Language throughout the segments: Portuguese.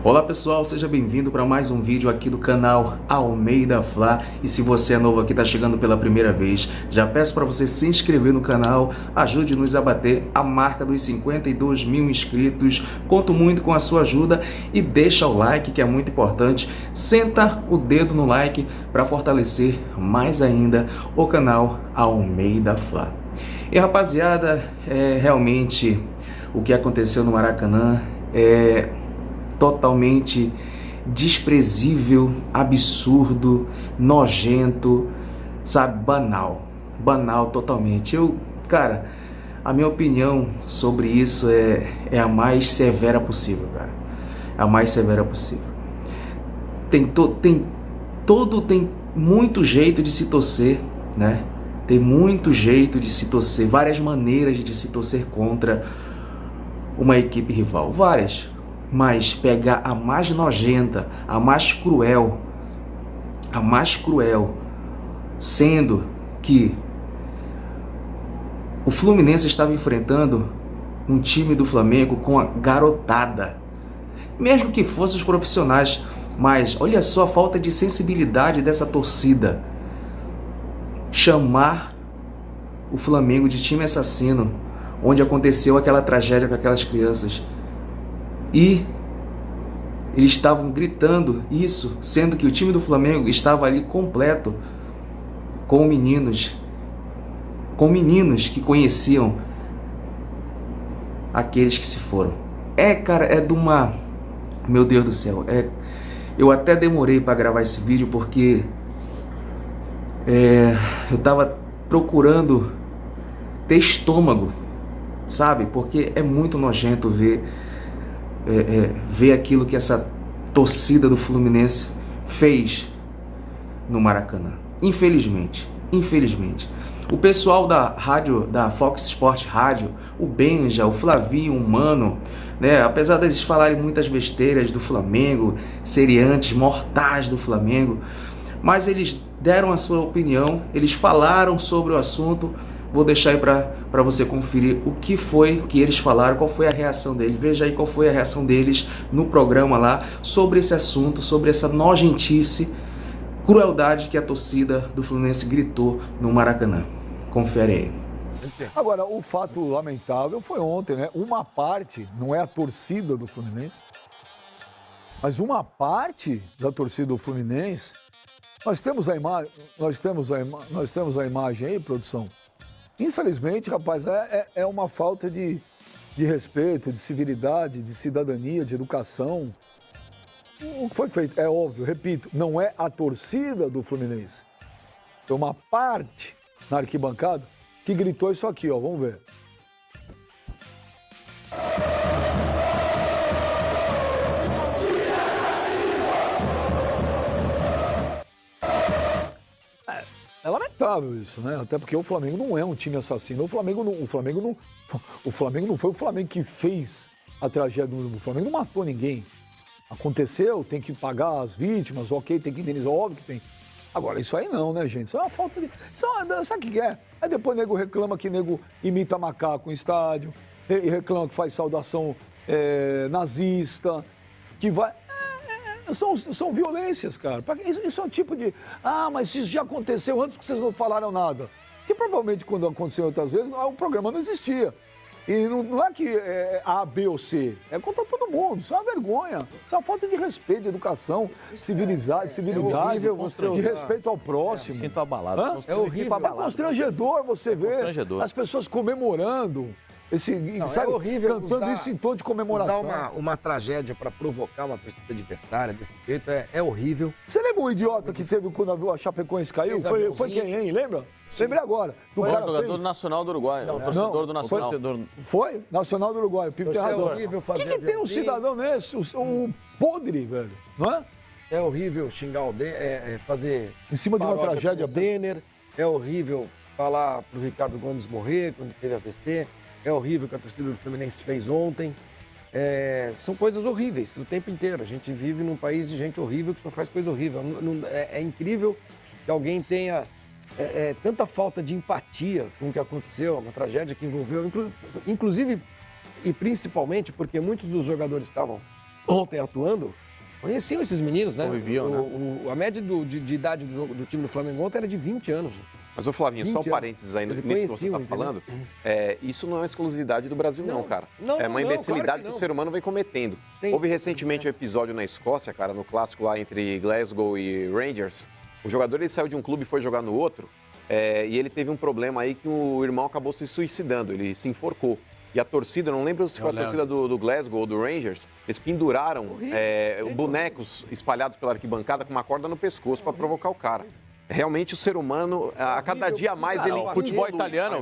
Olá pessoal, seja bem-vindo para mais um vídeo aqui do canal Almeida Fla. E se você é novo aqui, está chegando pela primeira vez, já peço para você se inscrever no canal, ajude-nos a bater a marca dos 52 mil inscritos. Conto muito com a sua ajuda e deixa o like, que é muito importante. Senta o dedo no like para fortalecer mais ainda o canal Almeida Fla. E rapaziada, realmente o que aconteceu no Maracanã é totalmente desprezível, absurdo, nojento, sabe, banal totalmente. Cara, a minha opinião sobre isso é a mais severa possível, cara, a mais severa possível. Tem muito jeito de se torcer, né? Tem muito jeito de se torcer, várias maneiras de se torcer contra uma equipe rival, várias. Mas pegar a mais nojenta, a mais cruel, sendo que o Fluminense estava enfrentando um time do Flamengo com a garotada, mesmo que fossem os profissionais, mas olha só a falta de sensibilidade dessa torcida, chamar o Flamengo de time assassino, onde aconteceu aquela tragédia com aquelas crianças. E eles estavam gritando isso, sendo que o time do Flamengo estava ali completo, com meninos que conheciam aqueles que se foram. Cara, é de uma... Meu Deus do céu, eu até demorei para gravar esse vídeo porque eu estava procurando ter estômago, sabe? Porque é muito nojento ver aquilo que essa torcida do Fluminense fez no Maracanã. Infelizmente. O pessoal da rádio, da Fox Sport Rádio, o Benja, o Flavinho, o Mano, né, apesar deles falarem muitas besteiras do Flamengo, seriantes, mortais do Flamengo, mas eles deram a sua opinião, eles falaram sobre o assunto. Vou deixar aí para você conferir o que foi que eles falaram, qual foi a reação deles. Veja aí qual foi a reação deles no programa lá sobre esse assunto, sobre essa nojentice, crueldade que a torcida do Fluminense gritou no Maracanã. Confere aí. Agora, o fato lamentável foi ontem, né? Uma parte, não é a torcida do Fluminense, mas uma parte da torcida do Fluminense. Nós temos a imagem aí, produção. Infelizmente, rapaz, é uma falta de respeito, de civilidade, de cidadania, de educação. O que foi feito, é óbvio, repito, não é a torcida do Fluminense. Foi uma parte na arquibancada que gritou isso aqui, ó, vamos ver. É lamentável isso, né? Até porque o Flamengo não é um time assassino. O Flamengo não foi o Flamengo que fez a tragédia. O Flamengo não matou ninguém. Aconteceu, tem que pagar as vítimas, ok, tem que indenizar, óbvio que tem. Agora, isso aí não, né, gente? Isso é uma falta de... Sabe o que é? Aí depois o nego reclama que o nego imita macaco em estádio, e reclama que faz saudação nazista, que vai... São violências, cara. Isso é um tipo de... mas isso já aconteceu antes porque vocês não falaram nada. Que provavelmente quando aconteceu outras vezes, o programa não existia. E não é que é A, B ou C. É contra todo mundo. Isso é uma vergonha. Isso é uma falta de respeito, de educação, de civilidade, de respeito ao próximo. Sinto abalado. É horrível. É constrangedor você ver as pessoas comemorando. É horrível cantando isso em tom de comemoração. Usar uma tragédia para provocar uma torcida adversária desse jeito é horrível. Você lembra o idiota que teve quando a Chapecoense caiu? Foi quem, hein? Lembra? Lembrei agora. Foi o jogador do Nacional do Uruguai. O torcedor do Nacional. Foi? Nacional do Uruguai. O Pipo tem razão. O que tem um cidadão nesse? O podre, velho. Não é? É horrível xingar o fazer... Em cima de uma tragédia. Denner. É horrível falar pro Ricardo Gomes morrer quando teve AVC. É horrível o que a torcida do Fluminense fez ontem. São coisas horríveis o tempo inteiro. A gente vive num país de gente horrível que só faz coisa horrível. É incrível que alguém tenha tanta falta de empatia com o que aconteceu, uma tragédia que envolveu, inclusive e principalmente porque muitos dos jogadores estavam ontem atuando, conheciam esses meninos, né? Conviviam, A média de idade do time do Flamengo ontem era de 20 anos. Mas, ô Flavinho, só um parênteses aí nisso que você está falando. Isso não é exclusividade do Brasil, não, cara. É uma imbecilidade que o ser humano vem cometendo. Houve recentemente um episódio na Escócia, cara, no clássico lá entre Glasgow e Rangers. O jogador ele saiu de um clube e foi jogar no outro. E ele teve um problema aí que o irmão acabou se suicidando, ele se enforcou. E a torcida, não lembro se foi a torcida do Glasgow ou do Rangers, eles penduraram bonecos espalhados pela arquibancada com uma corda no pescoço para provocar o cara. Realmente o ser humano, a cada dia mais ele... Futebol italiano,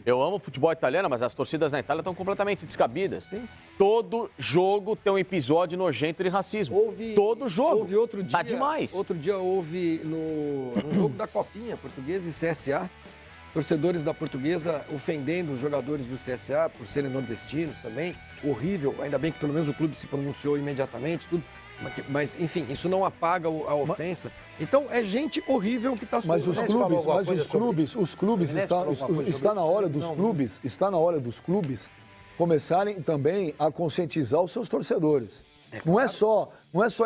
eu amo futebol italiano, mas as torcidas na Itália estão completamente descabidas. Sim. Todo jogo tem um episódio nojento de racismo. Todo jogo. Houve outro dia. Tá demais. Outro dia houve no jogo da Copinha, Portuguesa e CSA, torcedores da Portuguesa ofendendo os jogadores do CSA por serem nordestinos também. Horrível. Ainda bem que pelo menos o clube se pronunciou imediatamente, tudo. Mas, enfim, isso não apaga a ofensa. Então, é gente horrível que está Mas os clubes está na hora dos clubes começarem também a conscientizar os seus torcedores. Não é só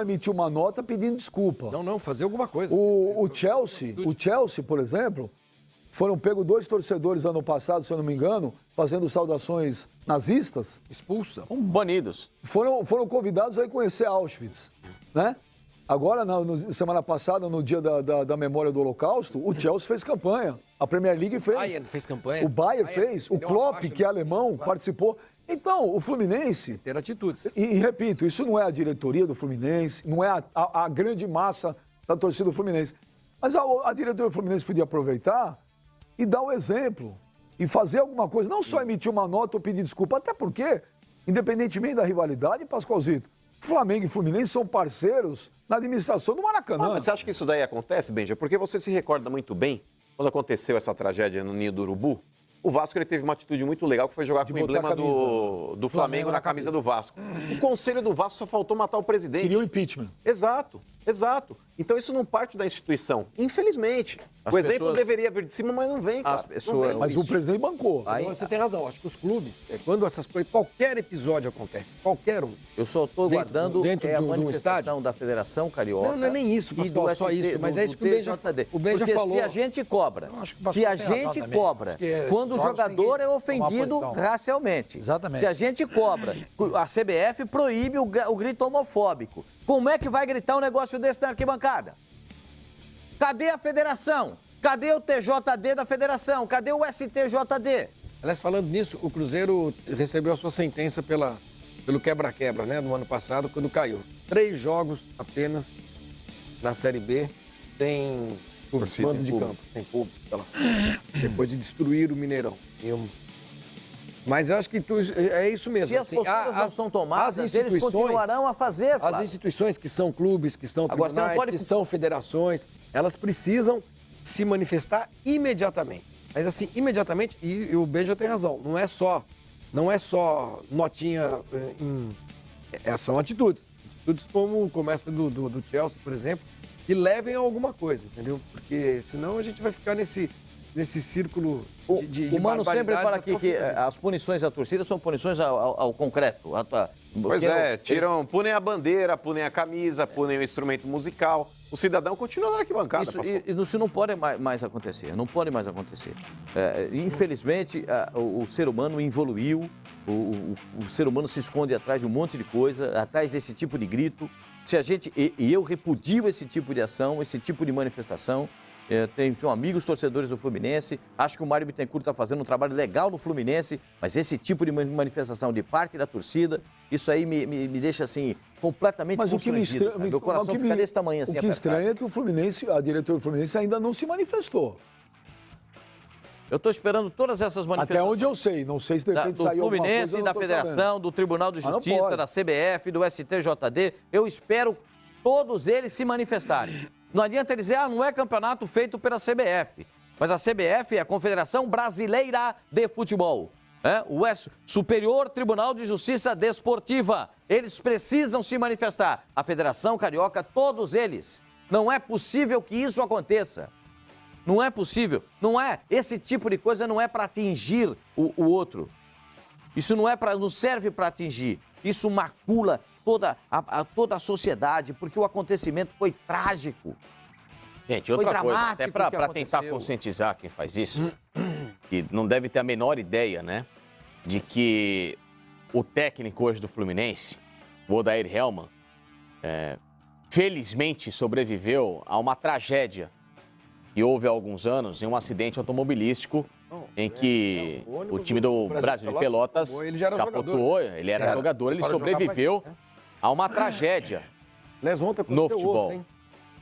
emitir uma nota pedindo desculpa. Não, fazer alguma coisa. O Chelsea, por exemplo, foram pegos 2 torcedores ano passado, se eu não me engano, fazendo saudações nazistas. Expulsa. Banidos. Foram convidados a ir conhecer Auschwitz, né? Agora, semana passada, no dia da memória do Holocausto, o Chelsea fez campanha. A Premier League fez. O Bayern fez campanha. O Bayern fez. O Klopp, que é alemão, participou. Então, o Fluminense... Ter atitudes. E repito, isso não é a diretoria do Fluminense, não é a grande massa da torcida do Fluminense. Mas a diretoria do Fluminense podia aproveitar e dar o exemplo, e fazer alguma coisa, não só emitir uma nota ou pedir desculpa, até porque, independentemente da rivalidade, Pascoalzito, Flamengo e Fluminense são parceiros na administração do Maracanã. Mas você acha que isso daí acontece, Benja? Porque você se recorda muito bem, quando aconteceu essa tragédia no Ninho do Urubu, o Vasco ele teve uma atitude muito legal, que foi jogar com o emblema do Flamengo na camisa do Vasco. O conselho do Vasco só faltou matar o presidente. Queria o impeachment. Exato. Então isso não parte da instituição, infelizmente. O exemplo deveria vir de cima, mas não vem, cara. Mas o presidente bancou. Aí você tem razão. Acho que os clubes, quando essas coisas, qualquer episódio acontece, qualquer um. Eu só estou guardando dentro a de um manifestação da Federação Carioca. Não é nem isso, Pascoal, só isso. Mas é isso que o Ben já falou. Se a gente cobra, quando o jogador é ofendido racialmente. Exatamente. Se a gente cobra, a CBF proíbe o grito homofóbico. Como é que vai gritar um negócio desse na arquibancada? Cadê a federação? Cadê o TJD da federação? Cadê o STJD? Aliás, falando nisso, o Cruzeiro recebeu a sua sentença pelo quebra-quebra, né, no ano passado, quando caiu. 3 jogos apenas na Série B, tem mando de campo, tem público, depois de destruir o Mineirão. Mas eu acho que é isso mesmo. Se as posturas não são tomadas, eles continuarão a fazer, Flávio. As instituições que são clubes, que são tribunais, que são federações, elas precisam se manifestar imediatamente. Mas assim, imediatamente, e o Benja tem razão, não é só notinha são atitudes. Atitudes como essa do Chelsea, por exemplo, que levem a alguma coisa, entendeu? Porque senão a gente vai ficar nesse círculo de o Mano sempre fala aqui que as punições à torcida são punições ao concreto. Punem a bandeira, punem a camisa, punem o instrumento musical. O cidadão continua na arquibancada. Isso não pode mais acontecer, não pode mais acontecer. Infelizmente, o ser humano evoluiu, o ser humano se esconde atrás de um monte de coisa, atrás desse tipo de grito. Eu repudio esse tipo de ação, esse tipo de manifestação. Tenho amigos torcedores do Fluminense, acho que o Mário Bittencourt está fazendo um trabalho legal no Fluminense, mas esse tipo de manifestação de parte da torcida, isso aí me deixa assim completamente constrangido. Meu coração fica desse tamanho assim. O que estranha é que a diretoria do Fluminense ainda não se manifestou. Eu estou esperando todas essas manifestações. Até onde eu sei, não sei se de repente saiu alguma coisa. Do Fluminense, da Federação, do Tribunal de Justiça, da CBF, do STJD, eu espero todos eles se manifestarem. Não adianta eles dizer, não é campeonato feito pela CBF. Mas a CBF é a Confederação Brasileira de Futebol. O Superior Tribunal de Justiça Desportiva. Eles precisam se manifestar. A Federação Carioca, todos eles. Não é possível que isso aconteça. Não é possível. Não é. Esse tipo de coisa não é para atingir o outro. Isso não serve para atingir. Isso macula toda a sociedade, porque o acontecimento foi trágico. Gente, outra coisa, até para tentar conscientizar quem faz isso, que não deve ter a menor ideia, né, de que o técnico hoje do Fluminense, o Odair Hellmann, felizmente sobreviveu a uma tragédia que houve há alguns anos em um acidente automobilístico em que o time do Brasil de Pelotas capotou, ele era jogador, ele sobreviveu a uma tragédia no futebol.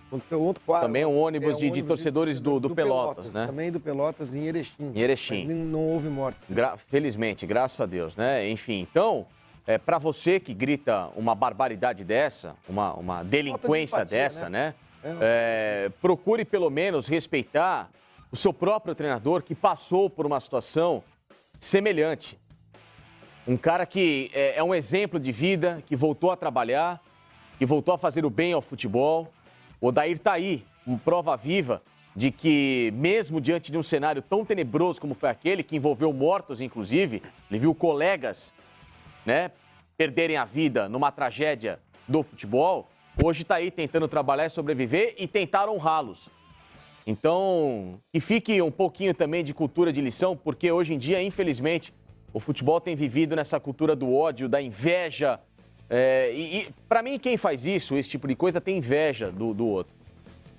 Aconteceu ontem, quase. Também um ônibus de torcedores do Pelotas, né? Também do Pelotas em Erechim. Em Erechim. Mas não houve mortes. Felizmente, graças a Deus, né? Enfim, então, para você que grita uma barbaridade dessa, uma delinquência empatia, dessa, né? Procure pelo menos respeitar o seu próprio treinador que passou por uma situação semelhante. Um cara que é um exemplo de vida, que voltou a trabalhar, que voltou a fazer o bem ao futebol. O Odair tá aí, uma prova viva de que, mesmo diante de um cenário tão tenebroso como foi aquele, que envolveu mortos, inclusive, ele viu colegas, né, perderem a vida numa tragédia do futebol, hoje tá aí tentando trabalhar e sobreviver e tentar honrá-los. Então, que fique um pouquinho também de cultura de lição, porque hoje em dia, infelizmente, o futebol tem vivido nessa cultura do ódio, da inveja. E para mim, quem faz isso, esse tipo de coisa, tem inveja do outro.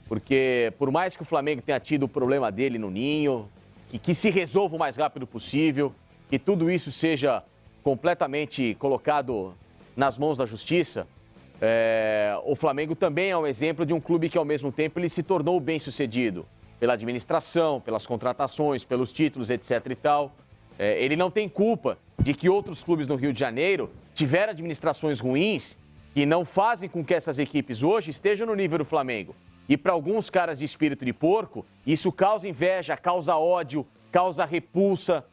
Porque por mais que o Flamengo tenha tido o problema dele no ninho, que se resolva o mais rápido possível, que tudo isso seja completamente colocado nas mãos da justiça, o Flamengo também é um exemplo de um clube que, ao mesmo tempo, ele se tornou bem-sucedido pela administração, pelas contratações, pelos títulos, etc. e tal. Ele não tem culpa de que outros clubes no Rio de Janeiro tiveram administrações ruins que não fazem com que essas equipes hoje estejam no nível do Flamengo. E para alguns caras de espírito de porco, isso causa inveja, causa ódio, causa repulsa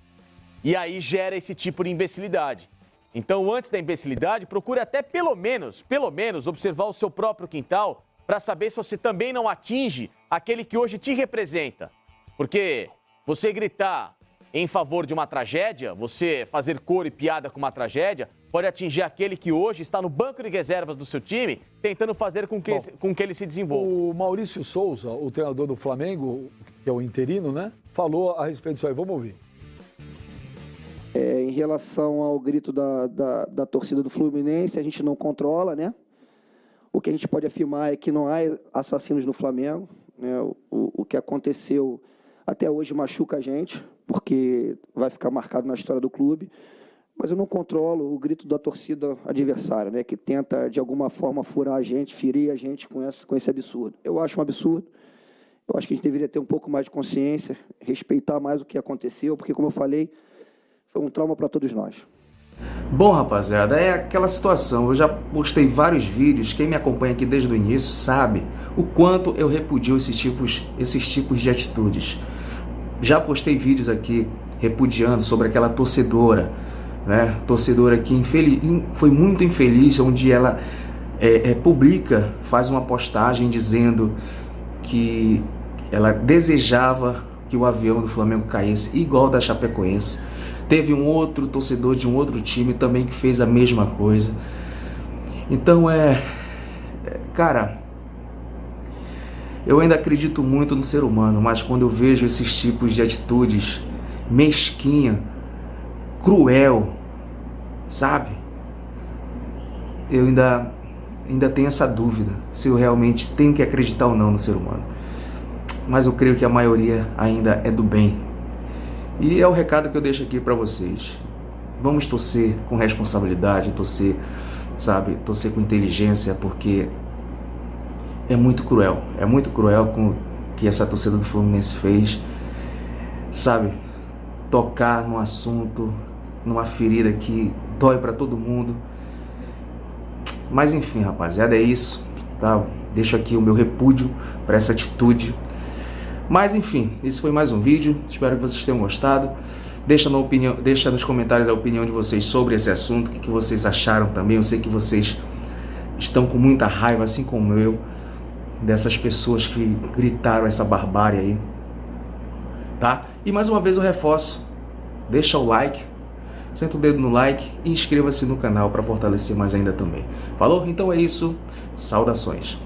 e aí gera esse tipo de imbecilidade. Então, antes da imbecilidade, procure até pelo menos observar o seu próprio quintal para saber se você também não atinge aquele que hoje te representa. Porque você gritar em favor de uma tragédia, você fazer cor e piada com uma tragédia, pode atingir aquele que hoje está no banco de reservas do seu time, tentando fazer com que ele se desenvolva. O Maurício Souza, o treinador do Flamengo, que é o interino, né, falou a respeito disso aí. Vamos ouvir. Em relação ao grito da torcida do Fluminense, a gente não controla, né? O que a gente pode afirmar é que não há assassinos no Flamengo, né? O que aconteceu até hoje machuca a gente, porque vai ficar marcado na história do clube, mas eu não controlo o grito da torcida adversária, né, que tenta, de alguma forma, furar a gente, ferir a gente com esse absurdo. Eu acho um absurdo, eu acho que a gente deveria ter um pouco mais de consciência, respeitar mais o que aconteceu, porque, como eu falei, foi um trauma para todos nós. Bom, rapaziada, é aquela situação. Eu já postei vários vídeos. Quem me acompanha aqui desde o início sabe o quanto eu repudio esses tipos de atitudes. Já postei vídeos aqui repudiando sobre aquela torcedora, né? Torcedora que foi muito infeliz, onde ela publica, faz uma postagem dizendo que ela desejava que o avião do Flamengo caísse, igual da Chapecoense. Teve um outro torcedor de um outro time também que fez a mesma coisa. Então cara, eu ainda acredito muito no ser humano, mas quando eu vejo esses tipos de atitudes mesquinha, cruel, sabe? Eu ainda tenho essa dúvida se eu realmente tenho que acreditar ou não no ser humano. Mas eu creio que a maioria ainda é do bem. E é o recado que eu deixo aqui para vocês. Vamos torcer com responsabilidade, torcer com inteligência, porque é muito cruel com o que essa torcida do Fluminense fez, sabe? Tocar num assunto, numa ferida que dói para todo mundo. Mas enfim, rapaziada, é isso, tá? Deixo aqui o meu repúdio para essa atitude. Mas enfim, esse foi mais um vídeo, espero que vocês tenham gostado. Deixa nos comentários a opinião de vocês sobre esse assunto, o que vocês acharam também. Eu sei que vocês estão com muita raiva, assim como eu, dessas pessoas que gritaram essa barbárie aí, tá? E mais uma vez eu reforço, deixa o like, senta o dedo no like e inscreva-se no canal para fortalecer mais ainda também. Falou? Então é isso. Saudações.